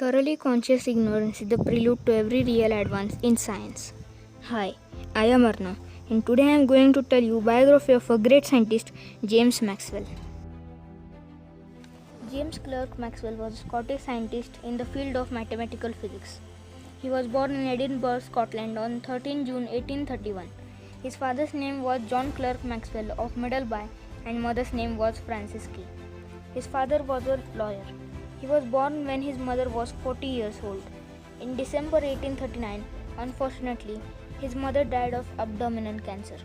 Thoroughly conscious ignorance is the prelude to every real advance in science. Hi, I am Arna, and today I am going to tell you biography of a great scientist, James Maxwell. James Clerk Maxwell was a Scottish scientist in the field of mathematical physics. He was born in Edinburgh, Scotland on 13 June 1831. His father's name was John Clerk Maxwell of Middleby and mother's name was Frances Key. His father was a lawyer. He was born when his mother was 40 years old. In December 1839, unfortunately, his mother died of abdominal cancer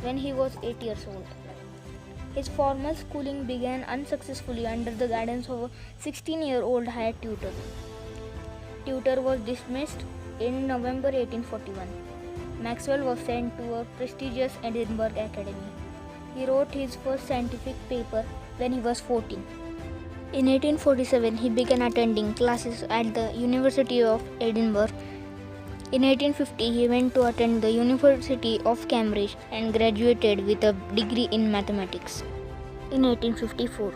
when he was 8 years old. His formal schooling began unsuccessfully under the guidance of a 16-year-old hired tutor. Tutor was dismissed in November 1841. Maxwell was sent to a prestigious Edinburgh academy. He wrote his first scientific paper when he was 14. In 1847, he began attending classes at the University of Edinburgh. In 1850, he went to attend the University of Cambridge and graduated with a degree in mathematics. In 1854.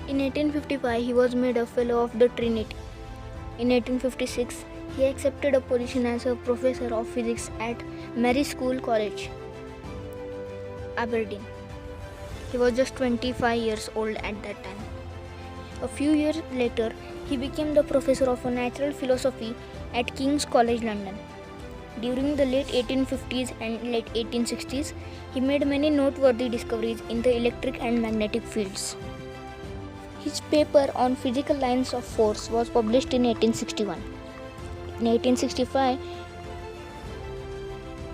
In 1855, he was made a Fellow of the Trinity. In 1856, he accepted a position as a professor of physics at Mary School College, Aberdeen. He was just 25 years old at that time. A few years later, he became the professor of natural philosophy at King's College London. During the late 1850s and late 1860s, he made many noteworthy discoveries in the electric and magnetic fields. His paper on physical lines of force was published in 1861. In 1865,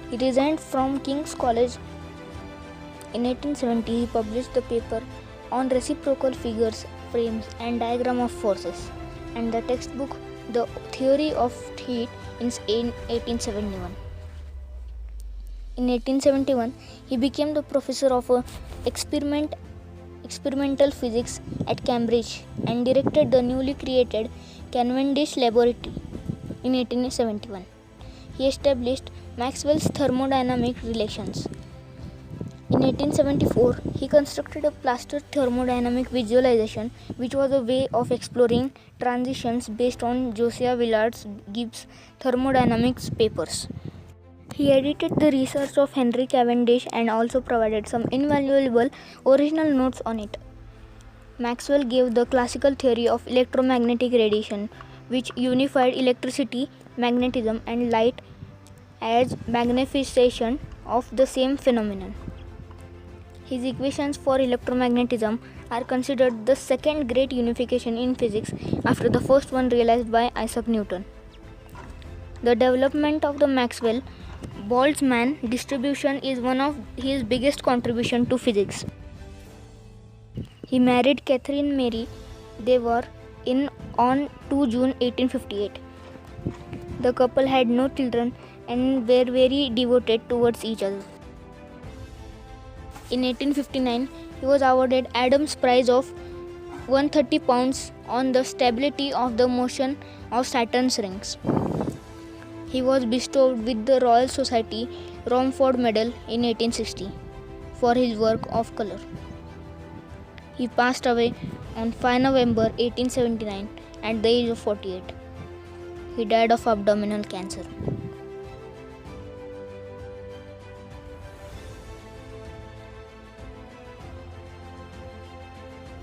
he resigned from King's College. In 1870, he published the paper on reciprocal figures, frames and diagram of forces, and the textbook The Theory of Heat in 1871. In 1871, he became the professor of experimental physics at Cambridge and directed the newly created Cavendish Laboratory. In 1871, he established Maxwell's thermodynamic relations. In 1874, he constructed a plaster thermodynamic visualization, which was a way of exploring transitions based on Josiah Willard Gibbs' thermodynamics papers. He edited the research of Henry Cavendish and also provided some invaluable original notes on it. Maxwell gave the classical theory of electromagnetic radiation, which unified electricity, magnetism, and light as magnification of the same phenomenon. His equations for electromagnetism are considered the second great unification in physics after the first one realized by Isaac Newton. The development of the Maxwell-Boltzmann distribution is one of his biggest contributions to physics. He married Catherine Mary. They were on 2 June 1858. The couple had no children and were very devoted towards each other. In 1859, he was awarded Adams Prize of £130 on the stability of the motion of Saturn's rings. He was bestowed with the Royal Society Romford Medal in 1860 for his work of color. He passed away on 5 November 1879 at the age of 48. He died of abdominal cancer.